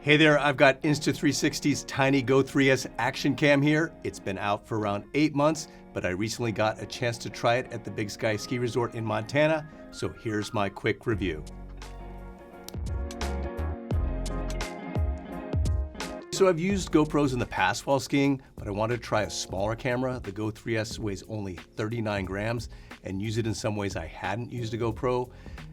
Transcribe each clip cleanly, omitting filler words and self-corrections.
Hey there, I've got Insta360's tiny Go3S action cam here. It's been out for around 8 months, but I recently got a chance to try it at the Big Sky Ski Resort in Montana, so here's my quick review. So I've used GoPros in the past while skiing, but I wanted to try a smaller camera. The Go3S weighs only 39 grams and use it in some ways I hadn't used a GoPro.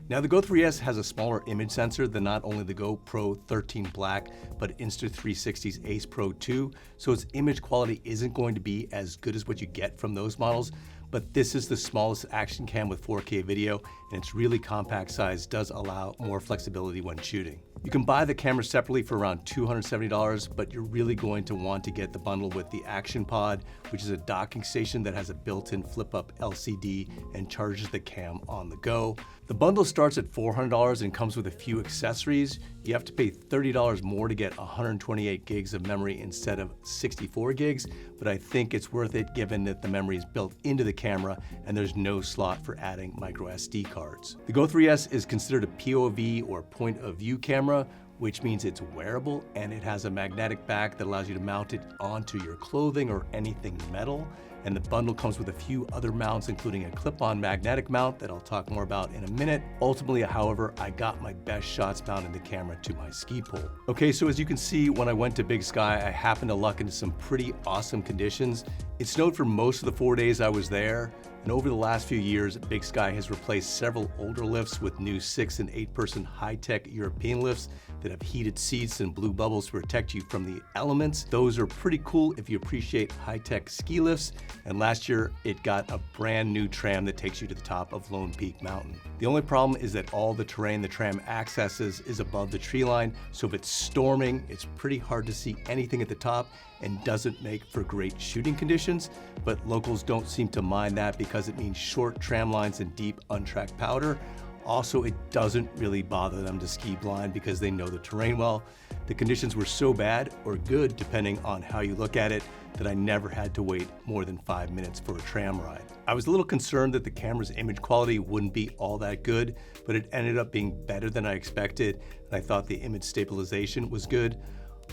Now the Go3S has a smaller image sensor than not only the GoPro 13 Black, but Insta360's Ace Pro 2, so its image quality isn't going to be as good as what you get from those models, but this is the smallest action cam with 4K video, and its really compact size does allow more flexibility when shooting. You can buy the camera separately for around $270, but you're really going to want to get the bundle with the Action Pod, which is a docking station that has a built-in flip-up LCD and charges the cam on the go. The bundle starts at $400 and comes with a few accessories. You have to pay $30 more to get 128 gigs of memory instead of 64 gigs, but I think it's worth it given that the memory is built into the camera and there's no slot for adding micro SD cards. The Go3S is considered a POV or point of view camera, which means it's wearable and it has a magnetic back that allows you to mount it onto your clothing or anything metal. And the bundle comes with a few other mounts, including a clip-on magnetic mount that I'll talk more about in a minute. Ultimately, however, I got my best shots mounting the camera to my ski pole. Okay, so as you can see, when I went to Big Sky, I happened to luck into some pretty awesome conditions. It snowed for most of the 4 days I was there. And over the last few years, Big Sky has replaced several older lifts with new 6- and 8-person high-tech European lifts that have heated seats and blue bubbles to protect you from the elements. Those are pretty cool if you appreciate high-tech ski lifts. And last year, it got a brand new tram that takes you to the top of Lone Peak Mountain. The only problem is that all the terrain the tram accesses is above the tree line, so if it's storming, it's pretty hard to see anything at the top and doesn't make for great shooting conditions, but locals don't seem to mind that because it means short tram lines and deep untracked powder. Also, it doesn't really bother them to ski blind because they know the terrain well. The conditions were so bad, or good depending on how you look at it, that I never had to wait more than 5 minutes for a tram ride. I was a little concerned that the camera's image quality wouldn't be all that good, but it ended up being better than I expected, and I thought the image stabilization was good.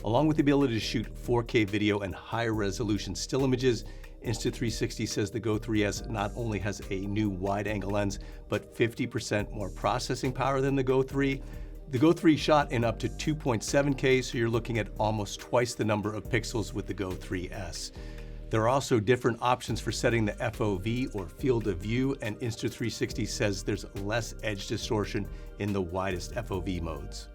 Along with the ability to shoot 4K video and higher resolution still images, Insta360 says the Go3S not only has a new wide-angle lens, but 50% more processing power than the Go3. The Go3 shot in up to 2.7K, so you're looking at almost twice the number of pixels with the Go3S. There are also different options for setting the FOV or field of view, and Insta360 says there's less edge distortion in the widest FOV modes.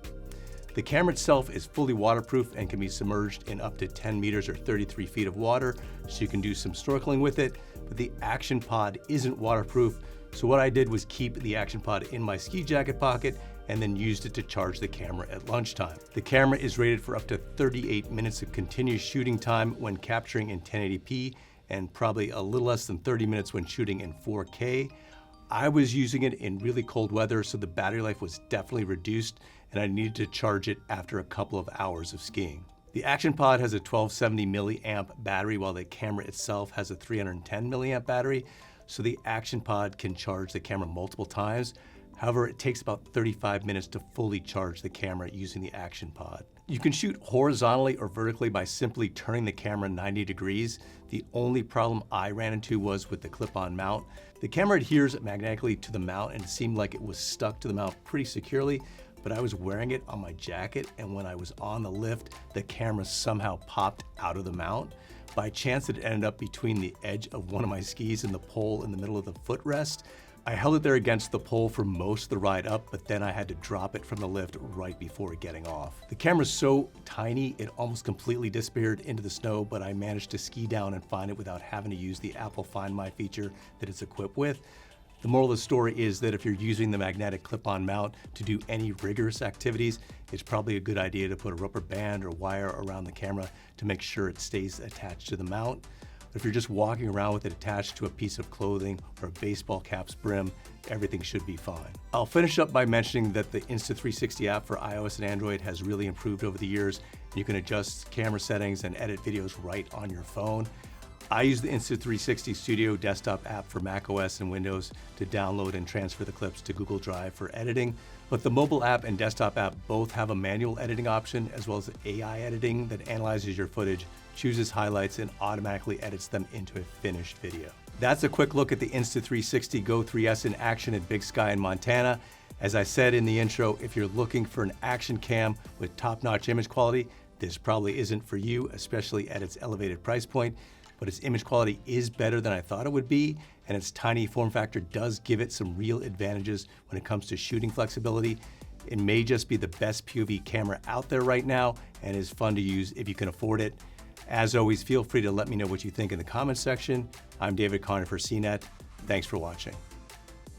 The camera itself is fully waterproof and can be submerged in up to 10 meters or 33 feet of water, so you can do some snorkeling with it, but the Action Pod isn't waterproof, so what I did was keep the Action Pod in my ski jacket pocket and then used it to charge the camera at lunchtime. The camera is rated for up to 38 minutes of continuous shooting time when capturing in 1080p and probably a little less than 30 minutes when shooting in 4K. I was using it in really cold weather, so the battery life was definitely reduced and I needed to charge it after a couple of hours of skiing. The Action Pod has a 1270 milliamp battery while the camera itself has a 310 milliamp battery, so the Action Pod can charge the camera multiple times. However, it takes about 35 minutes to fully charge the camera using the Action Pod. You can shoot horizontally or vertically by simply turning the camera 90 degrees. The only problem I ran into was with the clip-on mount. The camera adheres magnetically to the mount and it seemed like it was stuck to the mount pretty securely, but I was wearing it on my jacket and when I was on the lift, the camera somehow popped out of the mount. By chance, it ended up between the edge of one of my skis and the pole in the middle of the footrest. I held it there against the pole for most of the ride up, but then I had to drop it from the lift right before getting off. The camera's so tiny, it almost completely disappeared into the snow, but I managed to ski down and find it without having to use the Apple Find My feature that it's equipped with. The moral of the story is that if you're using the magnetic clip-on mount to do any rigorous activities, it's probably a good idea to put a rubber band or wire around the camera to make sure it stays attached to the mount. If you're just walking around with it attached to a piece of clothing or a baseball cap's brim, everything should be fine. I'll finish up by mentioning that the Insta360 app for iOS and Android has really improved over the years. You can adjust camera settings and edit videos right on your phone. I use the Insta360 Studio desktop app for macOS and Windows to download and transfer the clips to Google Drive for editing, But the mobile app and desktop app both have a manual editing option as well as AI editing that analyzes your footage, chooses highlights, and automatically edits them into a finished video. That's a quick look at the Insta360 Go 3S in action at Big Sky in Montana. As I said in the intro, if you're looking for an action cam with top-notch image quality, this probably isn't for you, especially at its elevated price point, but its image quality is better than I thought it would be, and its tiny form factor does give it some real advantages when it comes to shooting flexibility. It may just be the best POV camera out there right now and is fun to use if you can afford it. As always, feel free to let me know what you think in the comments section. I'm David Connor for CNET. Thanks for watching.